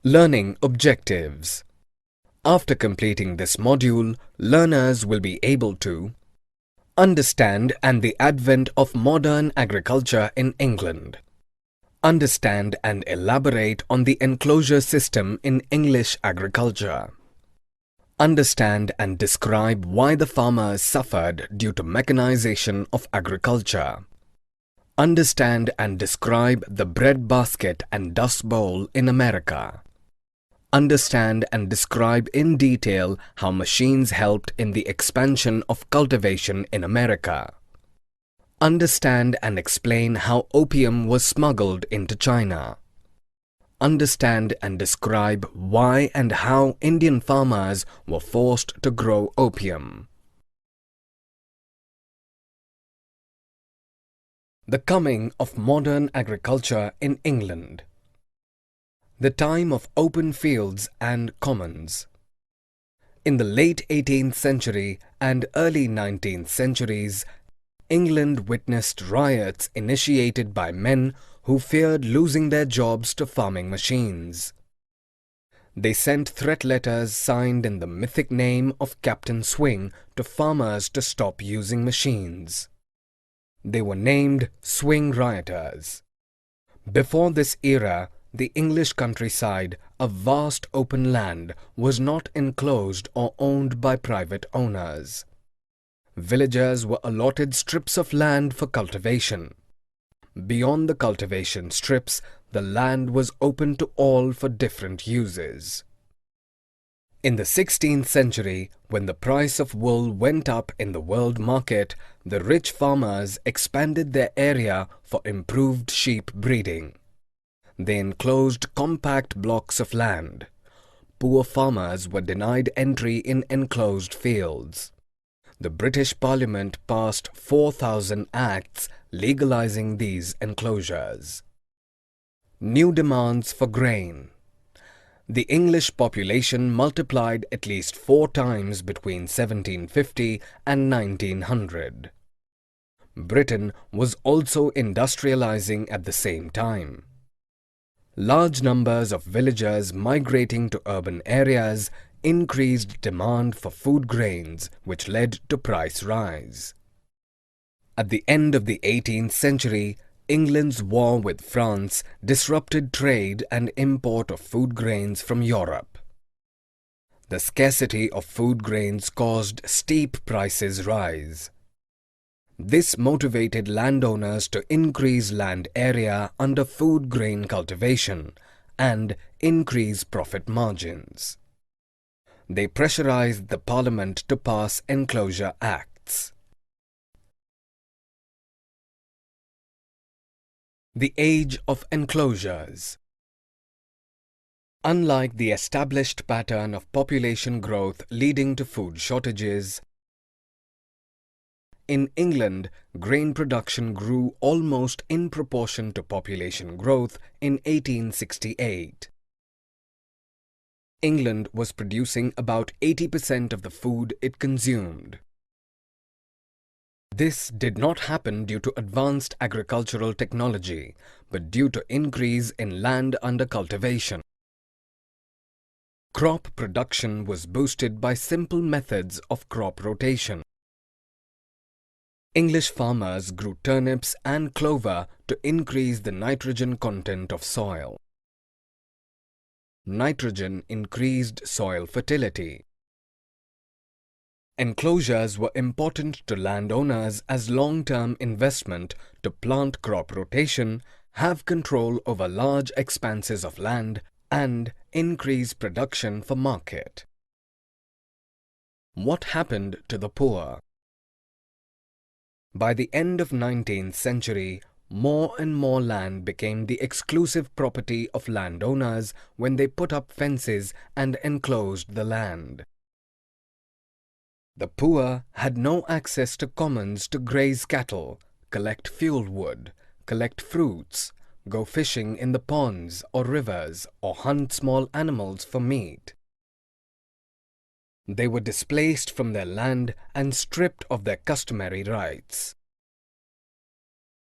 Learning objectives. After completing this module, learners will be able to understand and the advent of modern agriculture in England. Understand and elaborate on the enclosure system in English agriculture. Understand and describe why the farmers suffered due to mechanization of agriculture. Understand and describe the breadbasket and dust bowl in America. Understand and describe in detail how machines helped in the expansion of cultivation in America. Understand and explain how opium was smuggled into China. Understand and describe why and how Indian farmers were forced to grow opium. The coming of modern agriculture in England. The time of open fields and commons. In the late 18th century and early 19th centuries, England witnessed riots initiated by men who feared losing their jobs to farming machines. They sent threat letters signed in the mythic name of Captain Swing to farmers to stop using machines. They were named Swing Rioters. Before this era, the English countryside, a vast open land, was not enclosed or owned by private owners. Villagers were allotted strips of land for cultivation. Beyond the cultivation strips, the land was open to all for different uses. In the 16th century, when the price of wool went up in the world market, the rich farmers expanded their area for improved sheep breeding. They enclosed compact blocks of land. Poor farmers were denied entry in enclosed fields. The British Parliament passed 4,000 acts legalizing these enclosures. New demands for grain. The English population multiplied at least 4 times between 1750 and 1900. Britain was also industrializing at the same time. Large numbers of villagers migrating to urban areas increased demand for food grains, which led to price rise. At the end of the 18th century, England's war with France disrupted trade and import of food grains from Europe. The scarcity of food grains caused steep prices rise. This motivated landowners to increase land area under food grain cultivation and increase profit margins. They pressurized the Parliament to pass enclosure acts. The age of enclosures. Unlike the established pattern of population growth leading to food shortages, in England, grain production grew almost in proportion to population growth in 1868. England was producing about 80% of the food it consumed. This did not happen due to advanced agricultural technology, but due to increase in land under cultivation. Crop production was boosted by simple methods of crop rotation. English farmers grew turnips and clover to increase the nitrogen content of soil. Nitrogen increased soil fertility. Enclosures were important to landowners as long-term investment to plant crop rotation, have control over large expanses of land, and increase production for market. What happened to the poor? By the end of 19th century, more and more land became the exclusive property of landowners when they put up fences and enclosed the land. The poor had no access to commons to graze cattle, collect fuel wood, collect fruits, go fishing in the ponds or rivers, or hunt small animals for meat. They were displaced from their land and stripped of their customary rights.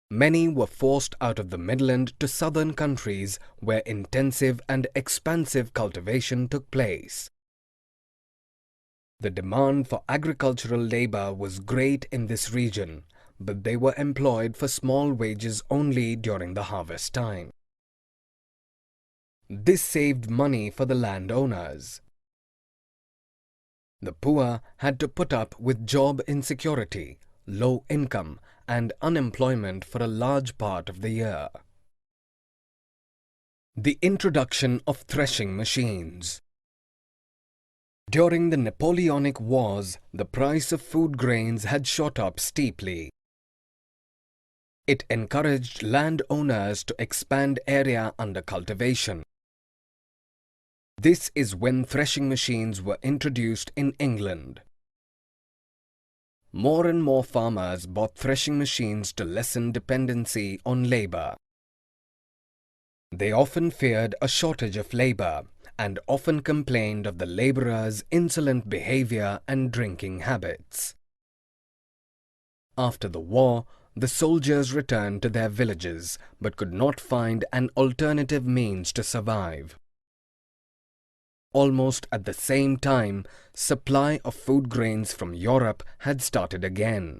Many were forced out of the Midland to southern countries where intensive and expansive cultivation took place. The demand for agricultural labor was great in this region, but they were employed for small wages only during the harvest time. This saved money for the landowners. The poor had to put up with job insecurity, low income, and unemployment for a large part of the year. The introduction of threshing machines. During the Napoleonic Wars, the price of food grains had shot up steeply. It encouraged landowners to expand area under cultivation. This is when threshing machines were introduced in England. More and more farmers bought threshing machines to lessen dependency on labor. They often feared a shortage of labor and often complained of the laborers' insolent behavior and drinking habits. After the war, the soldiers returned to their villages but could not find an alternative means to survive. Almost at the same time, supply of food grains from Europe had started again.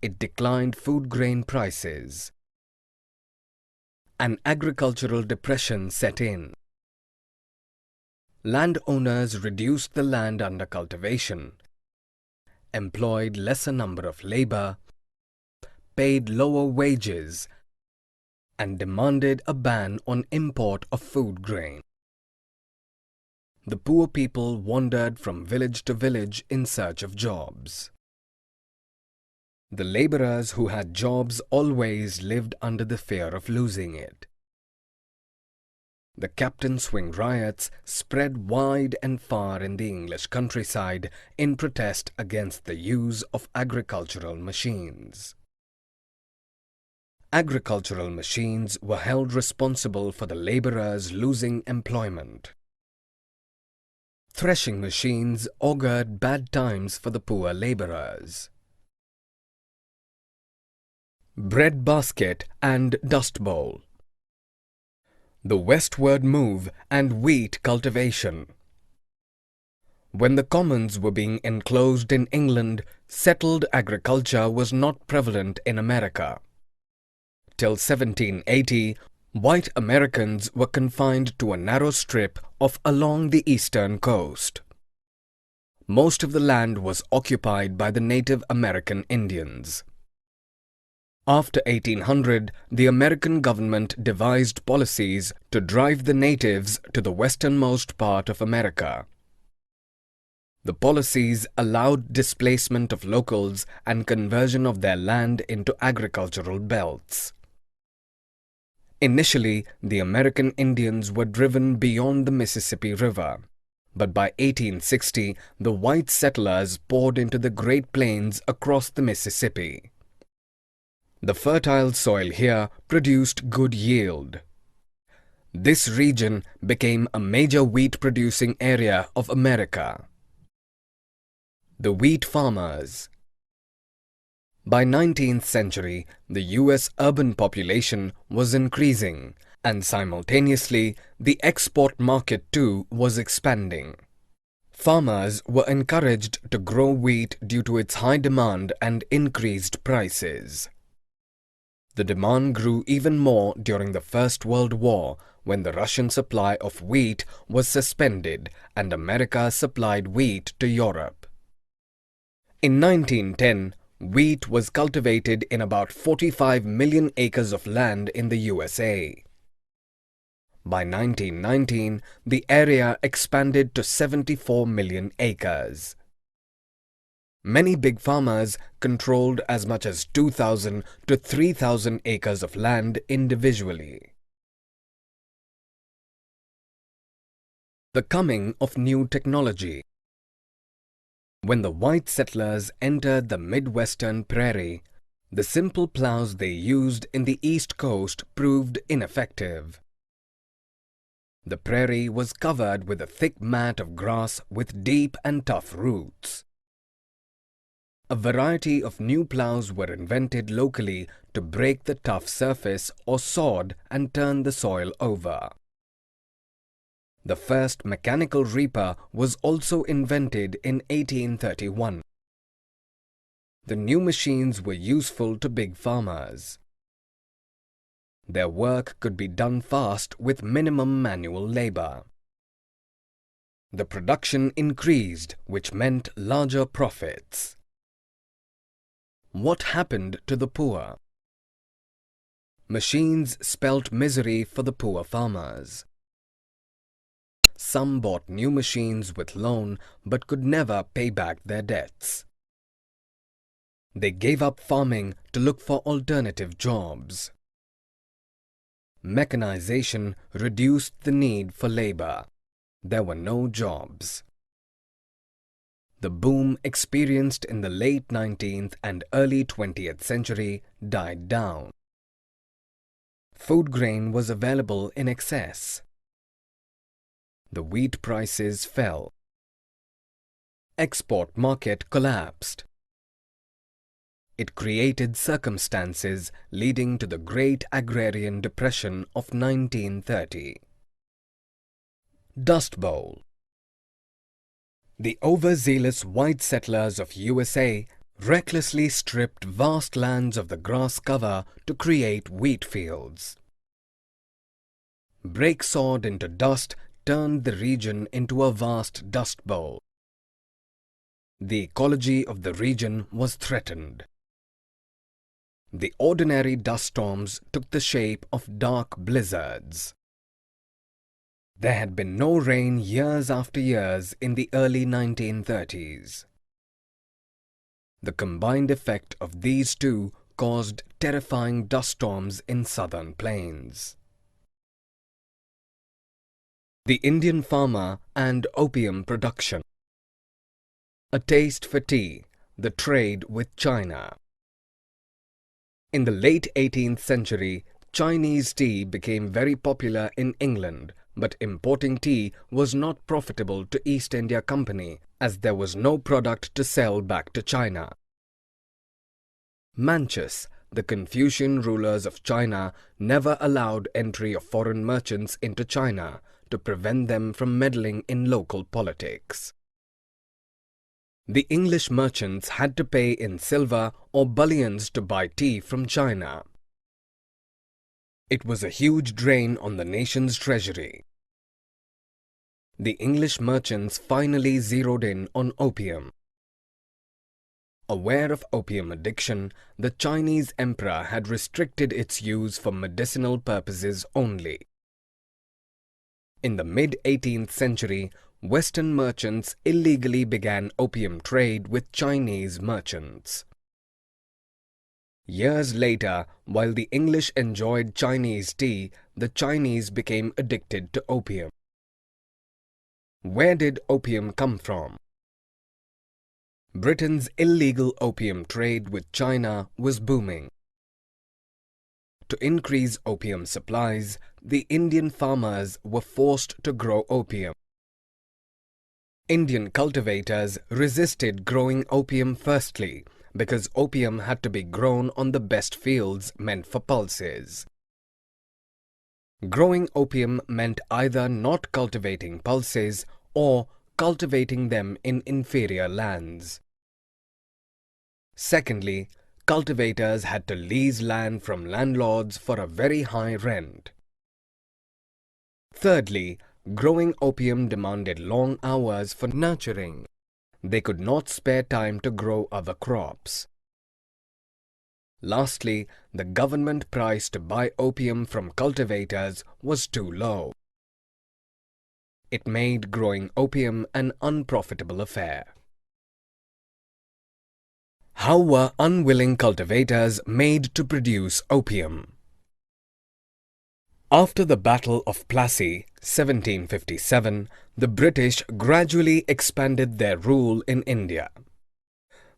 It declined food grain prices. An agricultural depression set in. Landowners reduced the land under cultivation, employed lesser number of labor, paid lower wages, and demanded a ban on import of food grain. The poor people wandered from village to village in search of jobs. The laborers who had jobs always lived under the fear of losing it. The Captain Swing riots spread wide and far in the English countryside in protest against the use of agricultural machines. Agricultural machines were held responsible for the laborers losing employment. Threshing machines augured bad times for the poor laborers. Bread basket and dust bowl. The westward move and wheat cultivation. When the commons were being enclosed in England, settled agriculture was not prevalent in America. Till 1780, white Americans were confined to a narrow strip of along the eastern coast. Most of the land was occupied by the Native American Indians. After 1800, the American government devised policies to drive the natives to the westernmost part of America. The policies allowed displacement of locals and conversion of their land into agricultural belts. Initially, the American Indians were driven beyond the Mississippi River, but by 1860, the white settlers poured into the Great Plains across the Mississippi. The fertile soil here produced good yield. This region became a major wheat-producing area of America. The wheat farmers. By 19th century, the US urban population was increasing, and simultaneously, the export market too was expanding. Farmers were encouraged to grow wheat due to its high demand and increased prices. The demand grew even more during the First World War, when the Russian supply of wheat was suspended and America supplied wheat to Europe. In 1910, wheat was cultivated in about 45 million acres of land in the USA. By 1919, the area expanded to 74 million acres. Many big farmers controlled as much as 2,000 to 3,000 acres of land individually. The coming of new technology. When the white settlers entered the Midwestern prairie, the simple plows they used in the East Coast proved ineffective. The prairie was covered with a thick mat of grass with deep and tough roots. A variety of new ploughs were invented locally to break the tough surface or sod and turn the soil over. The first mechanical reaper was also invented in 1831. The new machines were useful to big farmers. Their work could be done fast with minimum manual labor. The production increased, which meant larger profits. What happened to the poor? Machines spelt misery for the poor farmers. Some bought new machines with loan but could never pay back their debts. They gave up farming to look for alternative jobs. Mechanization reduced the need for labor. There were no jobs. The boom experienced in the late 19th and early 20th century died down. Food grain was available in excess. The wheat prices fell. Export market collapsed. It created circumstances leading to the Great Agrarian Depression of 1930. Dust Bowl. The overzealous white settlers of USA recklessly stripped vast lands of the grass cover to create wheat fields. Break sod into dust turned the region into a vast dust bowl. The ecology of the region was threatened. The ordinary dust storms took the shape of dark blizzards. There had been no rain years after years in the early 1930s. The combined effect of these two caused terrifying dust storms in southern plains. The Indian farmer and opium production. A taste for tea, the trade with China. In the late 18th century, Chinese tea became very popular in England, but importing tea was not profitable to East India Company as there was no product to sell back to China. Manchus, the Confucian rulers of China, never allowed entry of foreign merchants into China to prevent them from meddling in local politics. The English merchants had to pay in silver or bullions to buy tea from China. It was a huge drain on the nation's treasury. The English merchants finally zeroed in on opium. Aware of opium addiction, the Chinese emperor had restricted its use for medicinal purposes only. In the mid-18th century, Western merchants illegally began opium trade with Chinese merchants. Years later, while the English enjoyed Chinese tea, the Chinese became addicted to opium. Where did opium come from? Britain's illegal opium trade with China was booming. To increase opium supplies, the Indian farmers were forced to grow opium. Indian cultivators resisted growing opium firstly because opium had to be grown on the best fields meant for pulses. Growing opium meant either not cultivating pulses or cultivating them in inferior lands. Secondly, cultivators had to lease land from landlords for a very high rent. Thirdly, growing opium demanded long hours for nurturing. They could not spare time to grow other crops. Lastly, the government price to buy opium from cultivators was too low. It made growing opium an unprofitable affair. How were unwilling cultivators made to produce opium? After the Battle of Plassey, 1757, the British gradually expanded their rule in India.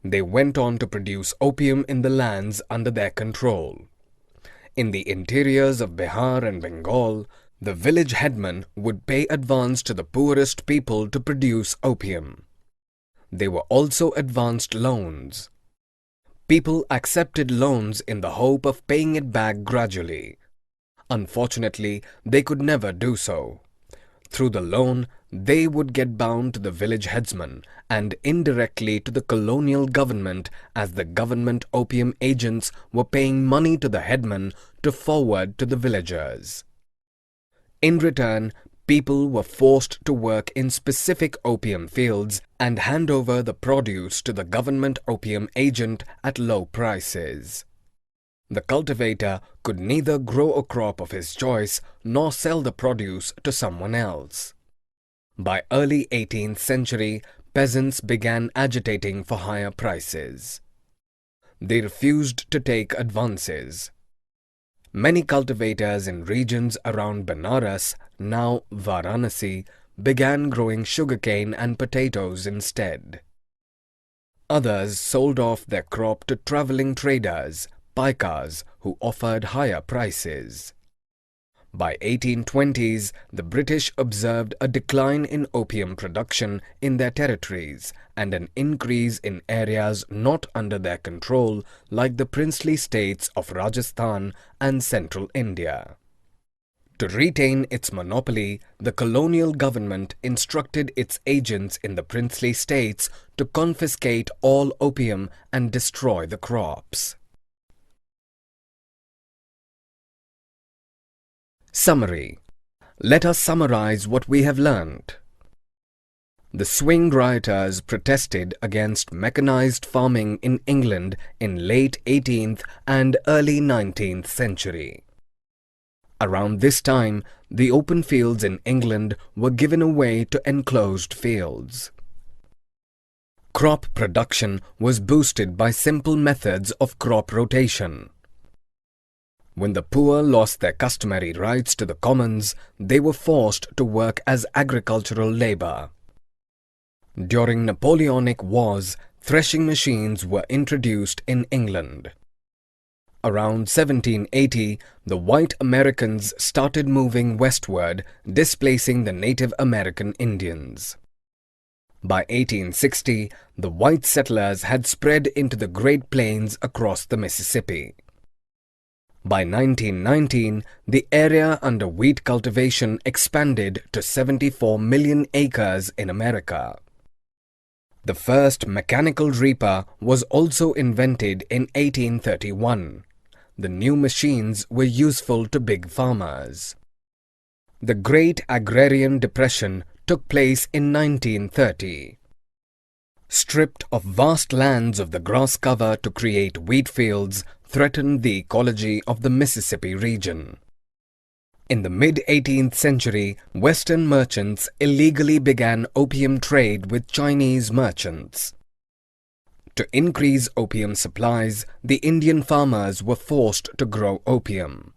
They went on to produce opium in the lands under their control. In the interiors of Bihar and Bengal, the village headman would pay advance to the poorest people to produce opium. They were also advanced loans. People accepted loans in the hope of paying it back gradually. Unfortunately, they could never do so. Through the loan, they would get bound to the village headsman and indirectly to the colonial government, as the government opium agents were paying money to the headman to forward to the villagers. In return, people were forced to work in specific opium fields and hand over the produce to the government opium agent at low prices. The cultivator could neither grow a crop of his choice nor sell the produce to someone else. By early 18th century, peasants began agitating for higher prices. They refused to take advances. Many cultivators in regions around Benares, now Varanasi, began growing sugarcane and potatoes instead. Others sold off their crop to travelling traders, paikas, who offered higher prices. By 1820s, the British observed a decline in opium production in their territories and an increase in areas not under their control, like the princely states of Rajasthan and central India. To retain its monopoly, the colonial government instructed its agents in the princely states to confiscate all opium and destroy the crops. Summary. Let us summarize what we have learnt. The swing rioters protested against mechanized farming in England in late 18th and early 19th century. Around this time, the open fields in England were given away to enclosed fields. Crop production was boosted by simple methods of crop rotation. When the poor lost their customary rights to the commons, they were forced to work as agricultural labor. During Napoleonic Wars, threshing machines were introduced in England. Around 1780, the white Americans started moving westward, displacing the Native American Indians. By 1860, the white settlers had spread into the Great Plains across the Mississippi. By 1919, the area under wheat cultivation expanded to 74 million acres in America. The first mechanical reaper was also invented in 1831. The new machines were useful to big farmers. The Great Agrarian Depression took place in 1930. Stripped of vast lands of the grass cover to create wheat fields threatened the ecology of the Mississippi region. In the mid-18th century, Western merchants illegally began opium trade with Chinese merchants. To increase opium supplies, the Indian farmers were forced to grow opium.